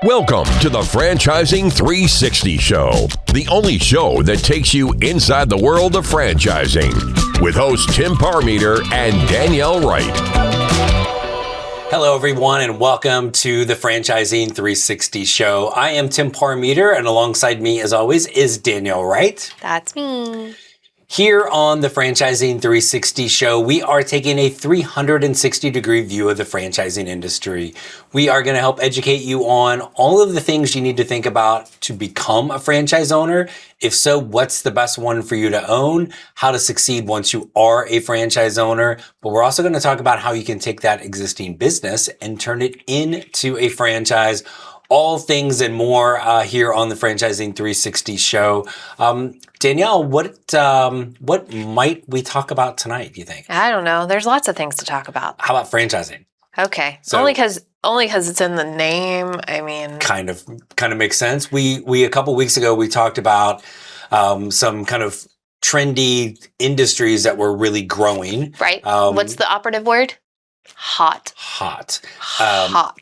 Welcome to the Franchising 360 Show, the only show that takes you inside the world of franchising, with hosts Tim Parmeter and Danielle Wright. Hello, everyone, and welcome to the Franchising 360 Show. I am Tim Parmeter, and alongside me, as always, is Danielle Wright. That's me. Here on the Franchising 360 Show, we are taking a 360-degree view of the franchising industry. We are going to help educate you on all of the things you need to think about to become a franchise owner. If so, what's the best one for you to own? How to succeed once you are a franchise owner. But we're also going to talk about how you can take that existing business and turn it into a franchise. All things and more here on the Franchising 360 Show. Danielle, what might we talk about tonight, do you think? I don't know. There's lots of things to talk about. How about franchising? Okay. So, only because it's in the name. I mean, kind of makes sense. We a couple weeks ago we talked about some kind of trendy industries that were really growing. Right. What's the operative word? Hot.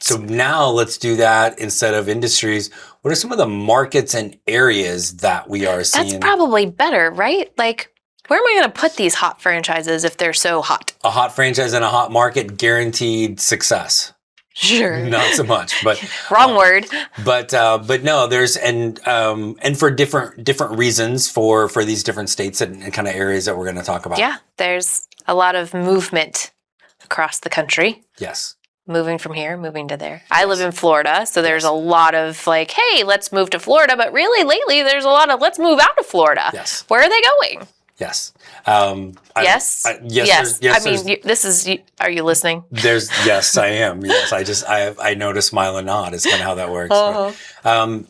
So now let's do that instead of industries. What are some of the markets and areas that we are seeing? That's probably better, right? Like, where am I going to put these hot franchises if they're so hot? A hot franchise in a hot market, guaranteed success. Sure. Not so much, but wrong word. But no, there's and for different reasons for these different states and kind of areas that we're going to talk about. Yeah, there's a lot of movement across the country. Yes. Moving from here, moving to there. I live in Florida, so there's a lot of like, hey, let's move to Florida. But really, lately, there's a lot of let's move out of Florida. Yes. Where are they going? Yes. Yes. Are you listening? Yes, I am. Yes, I know to smile and nod. Is kind of how that works. Uh-huh.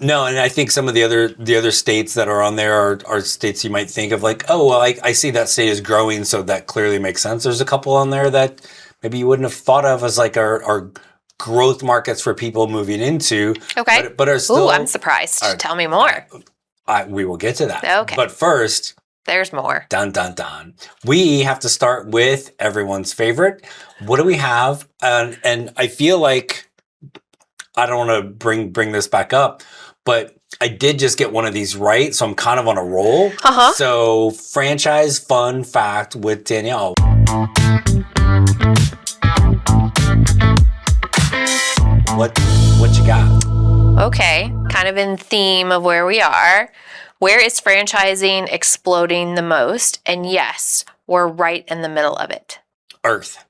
No, and I think some of the other states that are on there are states you might think of like, oh, well, I see that state is growing, so that clearly makes sense. There's a couple on there that maybe you wouldn't have thought of as like our growth markets for people moving into. Okay. But are still. Ooh, I'm surprised. Tell me more. We will get to that. Okay. But first. There's more. Dun, dun, dun. We have to start with everyone's favorite. What do we have? And I feel like, I don't want to bring this back up, but I did just get one of these right, so I'm kind of on a roll. Uh-huh. So, franchise fun fact with Danielle. What you got? Okay, kind of in theme of where we are. Where is franchising exploding the most? And yes, we're right in the middle of it. Earth.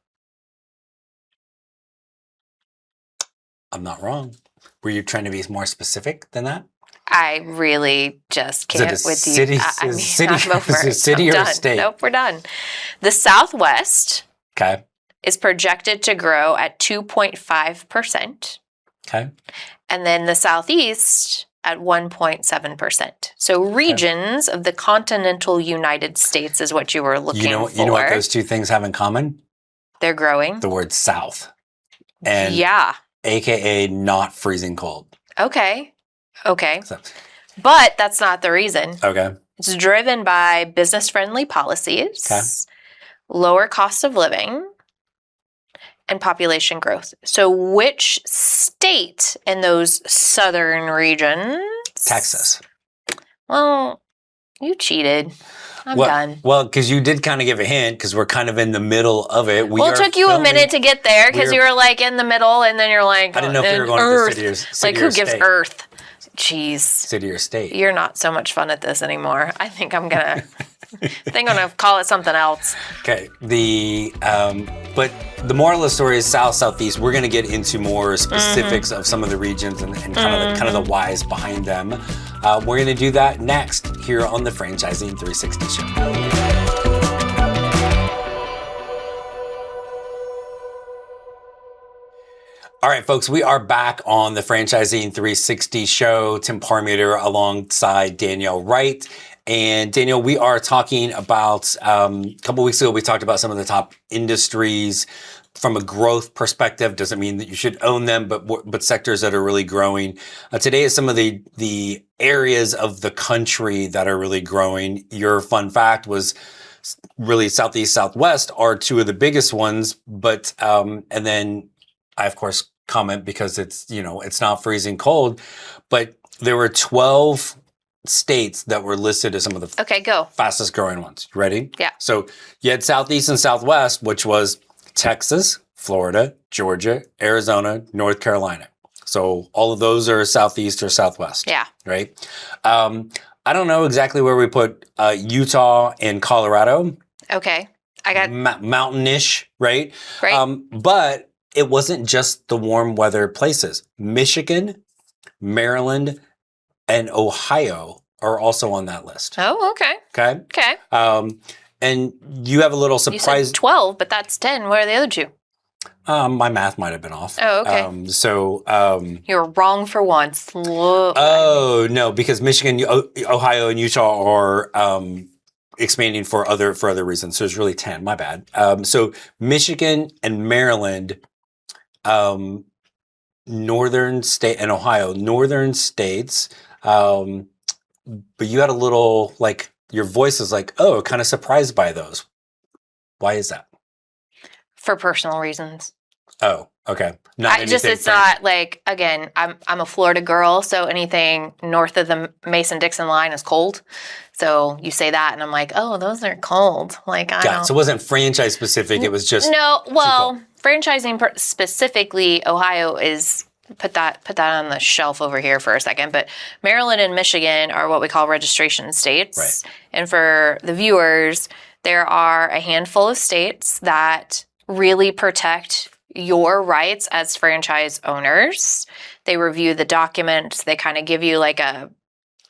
I'm not wrong. Were you trying to be more specific than that? I really just can't with you. City or state? Nope, we're done. The Southwest is projected to grow at 2.5%. Okay. And then the Southeast at 1.7%. So regions of the continental United States is what you were looking for. You know what those two things have in common? They're growing. The word South. And AKA not freezing cold. Okay. So. But that's not the reason. Okay. It's driven by business-friendly policies, lower cost of living, and population growth. So which state in those southern regions? Texas. Well, you cheated. I'm done. Well, because you did kind of give a hint, because we're kind of in the middle of it. It took you a minute to get there, because you were like in the middle, and then you're like, I didn't know if you were going Earth. to the city like, who gives Earth? Jeez. City or state. You're not so much fun at this anymore. I think I'm gonna call it something else. Okay. But the moral of the story is South, Southeast. We're gonna get into more specifics of some of the regions and kind of the whys behind them. We're gonna do that next here on the Franchising 360 Show. All right, folks, we are back on the Franchising 360 Show. Tim Parmeter alongside Danielle Wright. And Danielle, we are talking about, a couple weeks ago, we talked about some of the top industries from a growth perspective. Doesn't mean that you should own them, but sectors that are really growing. Today is some of the areas of the country that are really growing. Your fun fact was really Southeast, Southwest are two of the biggest ones, but, and then I, of course, comment because it's, it's not freezing cold, but there were 12 states that were listed as some of the fastest growing ones. You ready? Yeah. So you had Southeast and Southwest, which was Texas, Florida, Georgia, Arizona, North Carolina. So all of those are Southeast or Southwest. Yeah. Right? I don't know exactly where we put Utah and Colorado. Okay. I got mountainish, right? Right. But it wasn't just the warm weather places. Michigan, Maryland, and Ohio are also on that list. Oh, okay. Okay. Okay. And you have a little surprise. You said 12, but that's 10. Where are the other two? My math might have been off. Oh, okay. You're wrong for once. Oh, no, because Michigan, Ohio, and Utah are expanding for other reasons. So it's really 10. My bad. So Michigan and Maryland, northern state, and Ohio, northern states. But you had a little, like, your voice is like, oh, kind of surprised by those. Why is that? For personal reasons. Oh, okay. It's not like, again, I'm a Florida girl, so anything north of the Mason-Dixon line is cold. So you say that, and I'm like, oh, those are cold. Like, I don't. So it wasn't franchise specific. It was just franchising specifically. Ohio is put that on the shelf over here for a second. But Maryland and Michigan are what we call registration states. Right. And for the viewers, there are a handful of states that really protect your rights as franchise owners. They review the documents. They kind of give you like a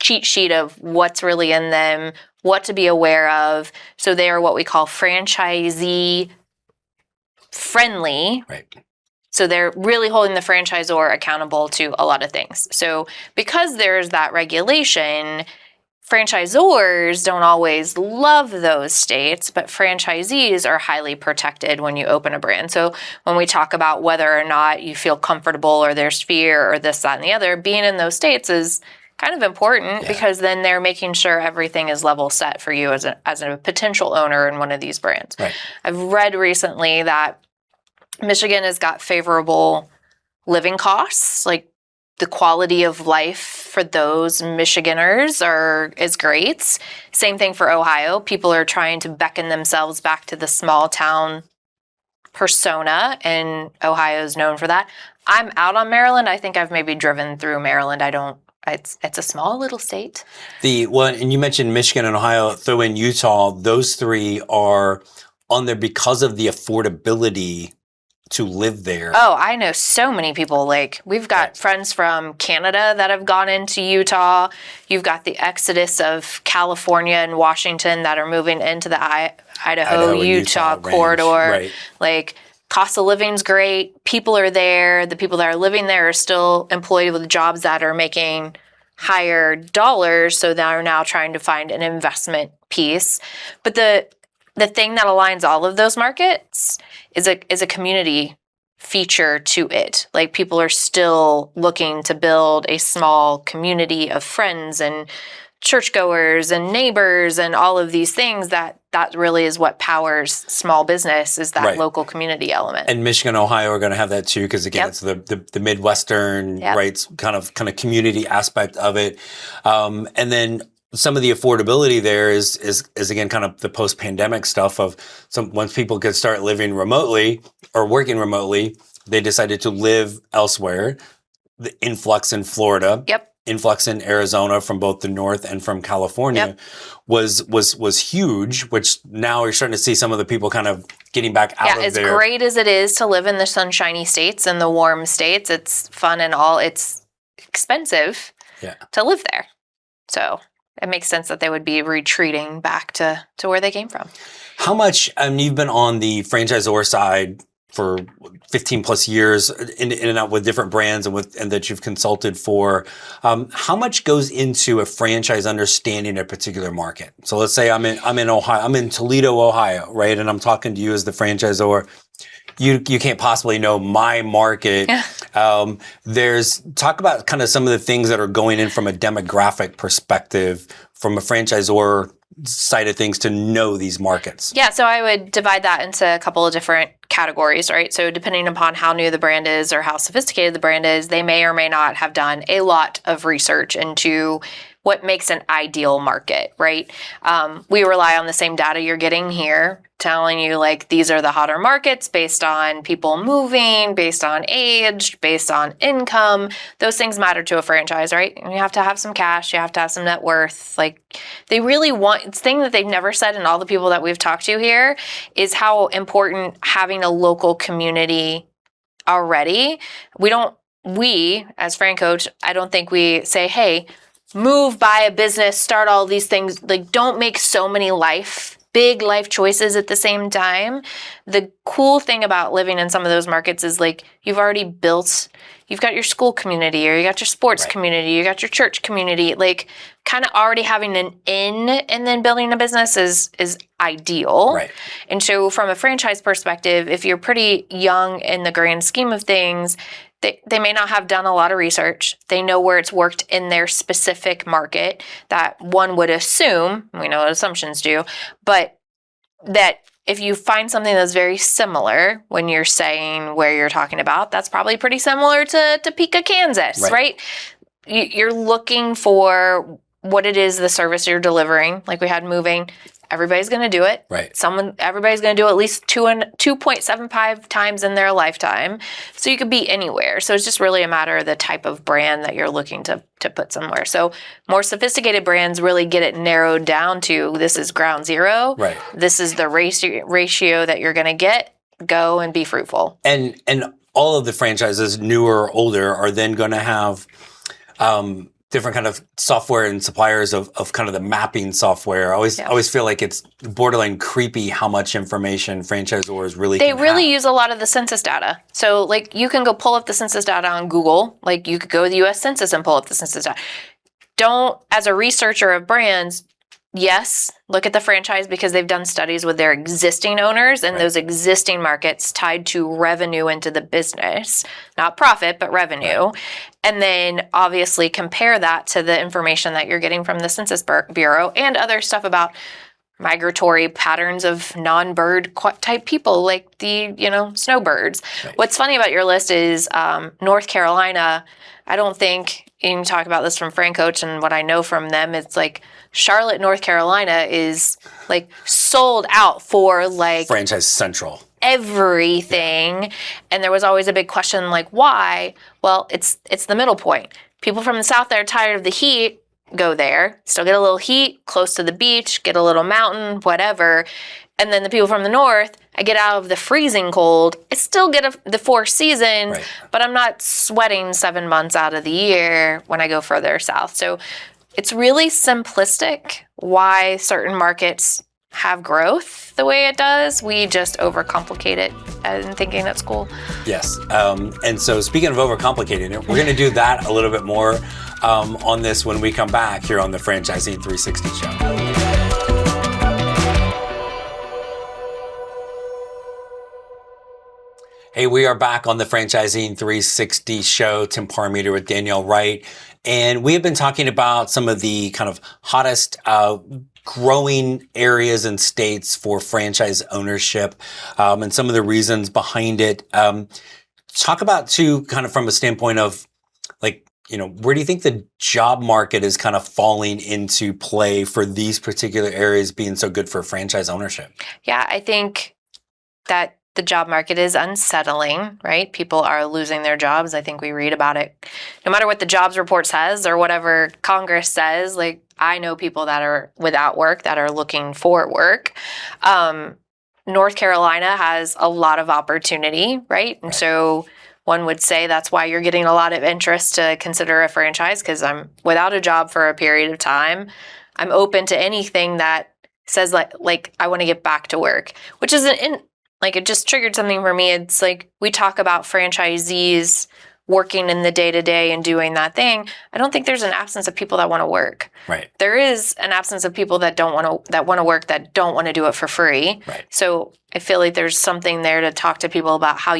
cheat sheet of what's really in them, what to be aware of. So they are what we call franchisee friendly. Right. So they're really holding the franchisor accountable to a lot of things. So because there's that regulation, franchisors don't always love those states, but franchisees are highly protected when you open a brand. So when we talk about whether or not you feel comfortable or there's fear or this, that, and the other, being in those states is kind of important because then they're making sure everything is level set for you as a potential owner in one of these brands. Right. I've read recently that Michigan has got favorable living costs, like the quality of life for those Michiganders is great. Same thing for Ohio. People are trying to beckon themselves back to the small town persona, and Ohio is known for that. I'm out on Maryland. I think I've maybe driven through Maryland. It's a small little state. And you mentioned Michigan and Ohio, throw in Utah. Those three are on there because of the affordability to live there. Oh, I know so many people. Like, we've got friends from Canada that have gone into Utah. You've got the exodus of California and Washington that are moving into the Idaho-Utah corridor. Right. Like, cost of living's great. People are there. The people that are living there are still employed with jobs that are making higher dollars, so they're now trying to find an investment piece. But the thing that aligns all of those markets is a community feature to it. Like, people are still looking to build a small community of friends and churchgoers and neighbors and all of these things that really is what powers small business, is that local community element. And Michigan and Ohio are going to have that too, because again, it's the Midwestern, right, kind of community aspect of it. And then some of the affordability there is again kind of the post-pandemic stuff of once people could start living remotely or working remotely, they decided to live elsewhere. The influx in Florida, influx in Arizona from both the north and from California was huge, which now you're starting to see some of the people kind of getting back out of there. As great as it is to live in the sunshiny states and the warm states, it's fun and all, it's expensive to live there. So it makes sense that they would be retreating back to where they came from. How much, you've been on the franchisor side for 15 plus years in and out with different brands and that you've consulted for. How much goes into a franchise understanding a particular market? So let's say I'm in Ohio, I'm in Toledo, Ohio, right? And I'm talking to you as the franchisor. You can't possibly know my market. There's talk about kind of some of the things that are going in from a demographic perspective from a franchisor side of things to know these markets? Yeah, so I would divide that into a couple of different categories, right? So depending upon how new the brand is or how sophisticated the brand is, they may or may not have done a lot of research into what makes an ideal market, right? We rely on the same data you're getting here, telling you like these are the hotter markets based on people moving, based on age, based on income. Those things matter to a franchise, right? You have to have some cash, you have to have some net worth. Like they really want, it's thing that they've never said in all the people that we've talked to here is how important having a local community already. We as Fran Coach, I don't think we say, hey, move, buy a business, start all these things. Like, don't make so many big life choices at the same time. The cool thing about living in some of those markets is like, you've got your school community, or you got your sports community, you got your church community, like kind of already having an in and then building a business is ideal. Right. And so from a franchise perspective, if you're pretty young in the grand scheme of things, they may not have done a lot of research. They know where it's worked in their specific market that one would assume, we know what assumptions do, but that if you find something that's very similar when you're saying where you're talking about, that's probably pretty similar to Topeka, Kansas, right? You're looking for what it is, the service you're delivering, like we had moving. Everybody's going to do it. Right. Everybody's going to do it at least 2.75 times in their lifetime. So you could be anywhere. So it's just really a matter of the type of brand that you're looking to put somewhere. So more sophisticated brands really get it narrowed down to this is ground zero. Right. This is the ratio that you're going to get. Go and be fruitful. And all of the franchises, newer or older, are then going to have different kind of software and suppliers of kind of the mapping software. I always feel like it's borderline creepy how much information franchisors really They can really have. use a lot of the census data. So like you can go pull up the census data on Google. Like you could go to the US Census and pull up the census data. Don't, as a researcher of brands, yes, look at the franchise because they've done studies with their existing owners and those existing markets tied to revenue into the business, not profit, but revenue. Right. And then obviously compare that to the information that you're getting from the Census Bureau and other stuff about migratory patterns of non-bird type people like the, snowbirds. Right. What's funny about your list is North Carolina, I don't think, you can talk about this from Fran Coach and what I know from them, it's like Charlotte, North Carolina is like sold out for like Franchise Central. Everything. And there was always a big question like, why? Well, it's the middle point. People from the south that are tired of the heat go there, still get a little heat, close to the beach, get a little mountain, whatever. And then the people from the north, I get out of the freezing cold, I still get the 4 seasons, but I'm not sweating 7 months out of the year when I go further south. So it's really simplistic why certain markets have growth the way it does. We just overcomplicate it and thinking it's cool. Yes. And so speaking of overcomplicating it, we're going to do that a little bit more on this when we come back here on the Franchising 360 show. Hey, we are back on the Franchising 360 show. Tim Parmeter with Danielle Wright. And we have been talking about some of the kind of hottest growing areas and states for franchise ownership and some of the reasons behind it. Talk about too, kind of from a standpoint of like, where do you think the job market is kind of falling into play for these particular areas being so good for franchise ownership? Yeah, I think that the job market is unsettling, right? People are losing their jobs. I think we read about it. No matter what the jobs report says or whatever Congress says, like I know people that are without work that are looking for work. North Carolina has a lot of opportunity, right? And so one would say that's why you're getting a lot of interest to consider a franchise because I'm without a job for a period of time. I'm open to anything that says like I want to get back to work, which isn't like it just triggered something for me. It's like we talk about franchisees working in the day-to-day and doing that thing. I don't think there's an absence of people that want to work. Right. There is an absence of people that want to work that don't want to do it for free. Right. So I feel like there's something there to talk to people about how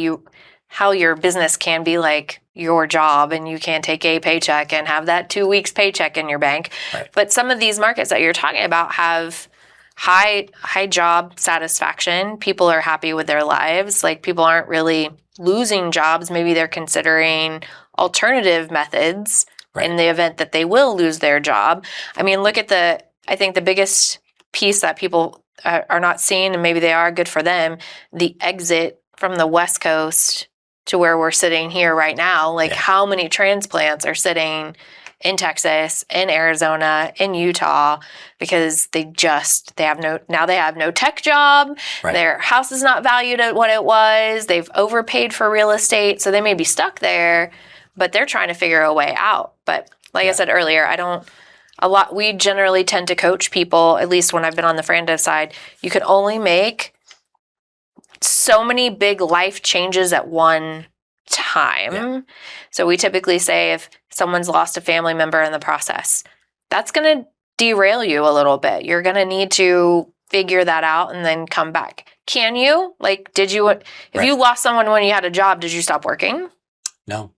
how your business can be like your job and you can take a paycheck and have that 2 weeks paycheck in your bank. Right. But some of these markets that you're talking about have high job satisfaction. People are happy with their lives. Like, people aren't really losing jobs. Maybe they're considering alternative methods in the event that they will lose their job. I mean, look at I think the biggest piece that people are not seeing, and maybe they are, good for them, the exit from the West Coast to where we're sitting here right now. Like, how many transplants are sitting in Texas, in Arizona, in Utah, because they have no tech job. Right. Their house is not valued at what it was. They've overpaid for real estate, so they may be stuck there, but they're trying to figure a way out. But like I said earlier, we generally tend to coach people, at least when I've been on the franchise side, you can only make so many big life changes at one time. Yeah. So we typically say if someone's lost a family member in the process, that's going to derail you a little bit. You're going to need to figure that out and then come back. Can you? Like, if you lost someone when you had a job, did you stop working? No.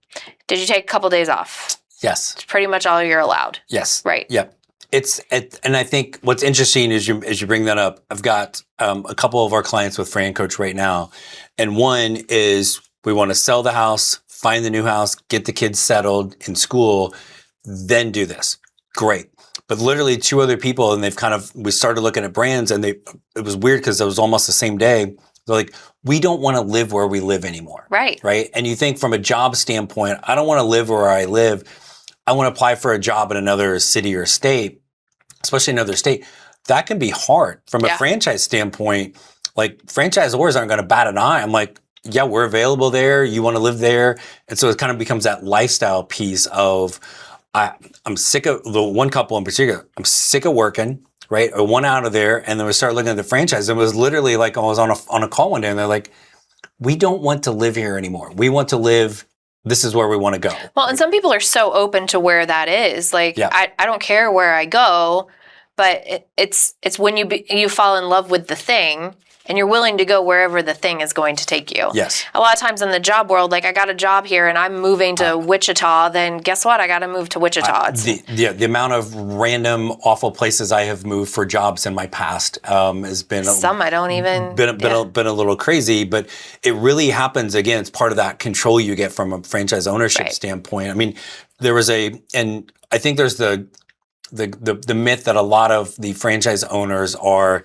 Did you take a couple days off? Yes. It's pretty much all you're allowed. Yes. Right. Yep. And I think what's interesting is you bring that up. I've got a couple of our clients with Fran Coach right now, and one is we want to sell the house, find the new house, get the kids settled in school, then do this. Great. But literally 2 other people, and we started looking at brands, and it was weird because it was almost the same day. They're like, we don't want to live where we live anymore. Right. Right. And you think from a job standpoint, I don't want to live where I live. I want to apply for a job in another city or state, especially another state. That can be hard. From a franchise standpoint, like, franchisors aren't going to bat an eye. I'm like, yeah, we're available there. You want to live there. And so it kind of becomes that lifestyle piece of, I'm sick of the one couple in particular. I'm sick of working, right? I want out of there. And then we started looking at the franchise. It was literally like, I was on a call one day and they're like, we don't want to live here anymore. We want to live. This is where we want to go. Well, and some people are so open to where that is. Like, I don't care where I go, but it's when you fall in love with the thing and you're willing to go wherever the thing is going to take you. Yes. A lot of times in the job world, like, I got a job here and I'm moving to Wichita, then guess what? I got to move to Wichita. The amount of random awful places I have moved for jobs in my past has been some I don't even been a little crazy, but it really happens. Again, it's part of that control you get from a franchise ownership standpoint. I mean, and I think there's the myth that a lot of the franchise owners are,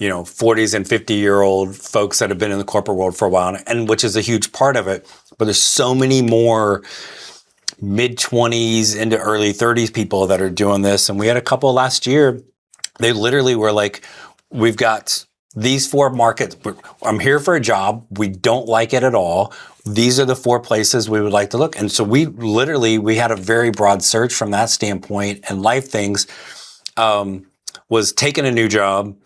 40s and 50-year-old folks that have been in the corporate world for a while, and which is a huge part of it. But there's so many more mid-20s into early 30s people that are doing this. And we had a couple last year. They literally were like, we've got these 4 markets. I'm here for a job. We don't like it at all. These are the 4 places we would like to look. And so we had a very broad search from that standpoint. And Life Things was taking a new job,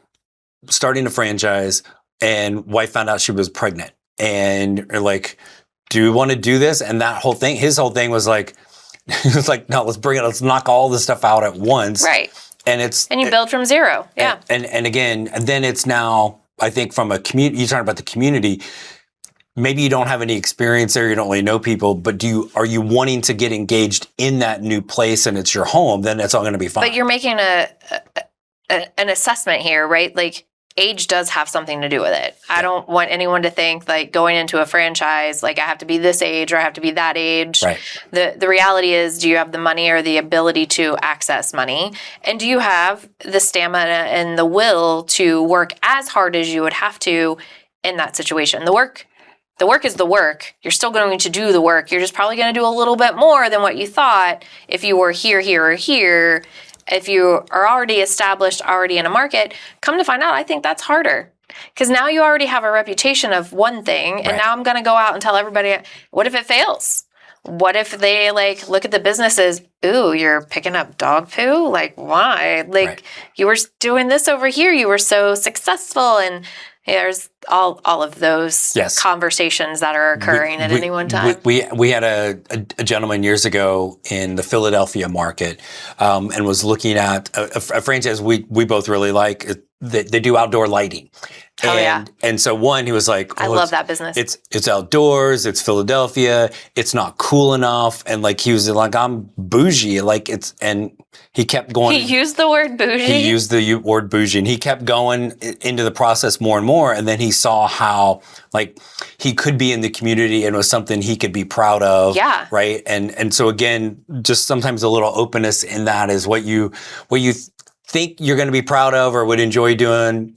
starting a franchise, and wife found out she was pregnant. And are like, do you want to do this? And his whole thing was like, no, let's knock all this stuff out at once. Right. And you build from zero. Yeah. And again, then it's now, I think from a community, you're talking about the community, maybe you don't have any experience there, you don't really know people, but are you wanting to get engaged in that new place and it's your home, then it's all going to be fine. But you're making an assessment here, right? Like, age does have something to do with it. I don't want anyone to think like going into a franchise, like I have to be this age or I have to be that age. Right. The reality is, do you have the money or the ability to access money? And do you have the stamina and the will to work as hard as you would have to in that situation? The work is the work. You're still going to do the work. You're just probably going to do a little bit more than what you thought if you were here, or here. If you are already established, already in a market, come to find out, I think that's harder. Because now you already have a reputation of one thing, and now I'm going to go out and tell everybody, what if it fails? What if they look at the businesses, ooh, you're picking up dog poo? Like, why? You were doing this over here. You were so successful. And there's all of those conversations that are occurring at any one time. We had a gentleman years ago in the Philadelphia market and was looking at a franchise we both really like. They do outdoor lighting. And so one, he was like, I love that business. It's outdoors, it's Philadelphia, it's not cool enough. And like, he was like, I'm bougie. Like and he kept going. He used the word bougie? He used the word bougie, and he kept going into the process more and more. And then he saw how like he could be in the community and it was something he could be proud of. Yeah. Right. And so again, just sometimes a little openness in that is what you think you're going to be proud of or would enjoy doing.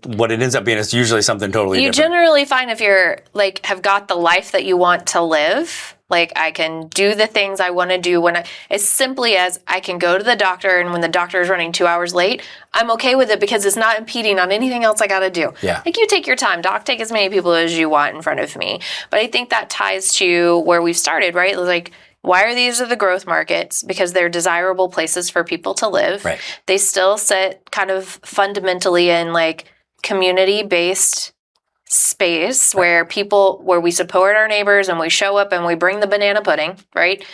What it ends up being is usually something totally different. You generally find if you're like have got the life that you want to live, like I can do the things I want to do as simply as I can go to the doctor, and when the doctor is running 2 hours late, I'm okay with it because it's not impeding on anything else I got to do. Yeah. Like you take your time, doc, take as many people as you want in front of me. But I think that ties to where we've started, right? Like, why are these the growth markets? Because they're desirable places for people to live. Right. They still sit kind of fundamentally in like community-based space where we support our neighbors and we show up and we bring the banana pudding, right?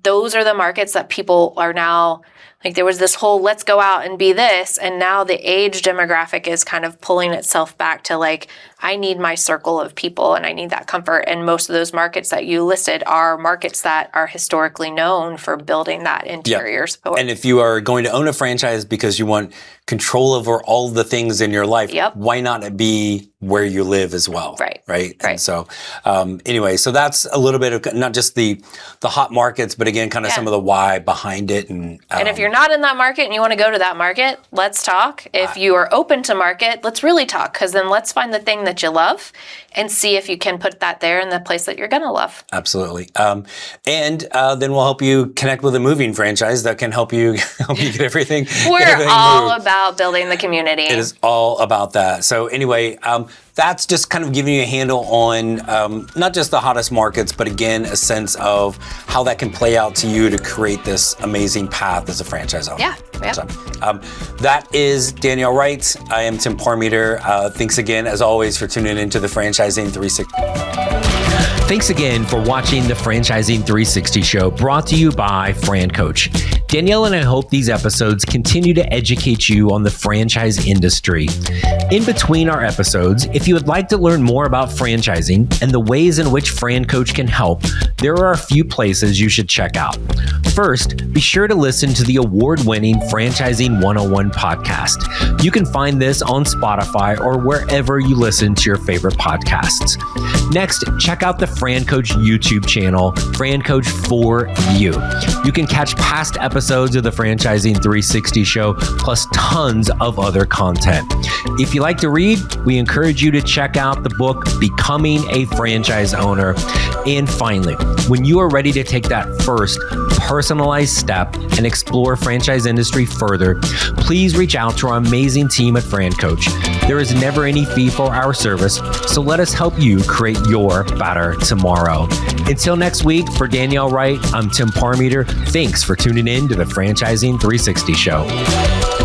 Those are the markets that people are now, like there was this whole let's go out and be this, and now the age demographic is kind of pulling itself back to like, I need my circle of people and I need that comfort. And most of those markets that you listed are markets that are historically known for building that interior support. And if you are going to own a franchise because you want control over all the things in your life, why not it be where you live as well? Right. And so anyway, so that's a little bit of not just the hot markets, but again, kind of some of the why behind it. And if you're not in that market and you want to go to that market, let's talk. If you are open to market, let's really talk, because then let's find the thing that you love and see if you can put that there in the place that you're going to love. Absolutely. And then we'll help you connect with a moving franchise that can help you get everything. We're all about building the community. It is all about that. So anyway, that's just kind of giving you a handle on not just the hottest markets, but again, a sense of how that can play out to you to create this amazing path as a franchise owner. Yeah. So, that is Danielle Wright. I am Tim Parmeter. Thanks again, as always, for tuning into the Franchising 360. Thanks again for watching the Franchising 360 show, brought to you by Fran Coach. Danielle and I hope these episodes continue to educate you on the franchise industry. In between our episodes, if you would like to learn more about franchising and the ways in which Fran Coach can help, there are a few places you should check out. First, be sure to listen to the award-winning Franchising 101 podcast. You can find this on Spotify or wherever you listen to your favorite podcasts. Next, check out the Fran Coach YouTube channel, Fran Coach for You. You can catch past episodes of the Franchising 360 show, plus tons of other content. If you like to read, we encourage you to check out the book, Becoming a Franchise Owner. And finally, when you are ready to take that first personalized step and explore franchise industry further, please reach out to our amazing team at Fran Coach. There is never any fee for our service, so let us help you create your better tomorrow. Until next week, for Danielle Wright, I'm Tim Parmeter. Thanks for tuning in to the Franchising 360 show.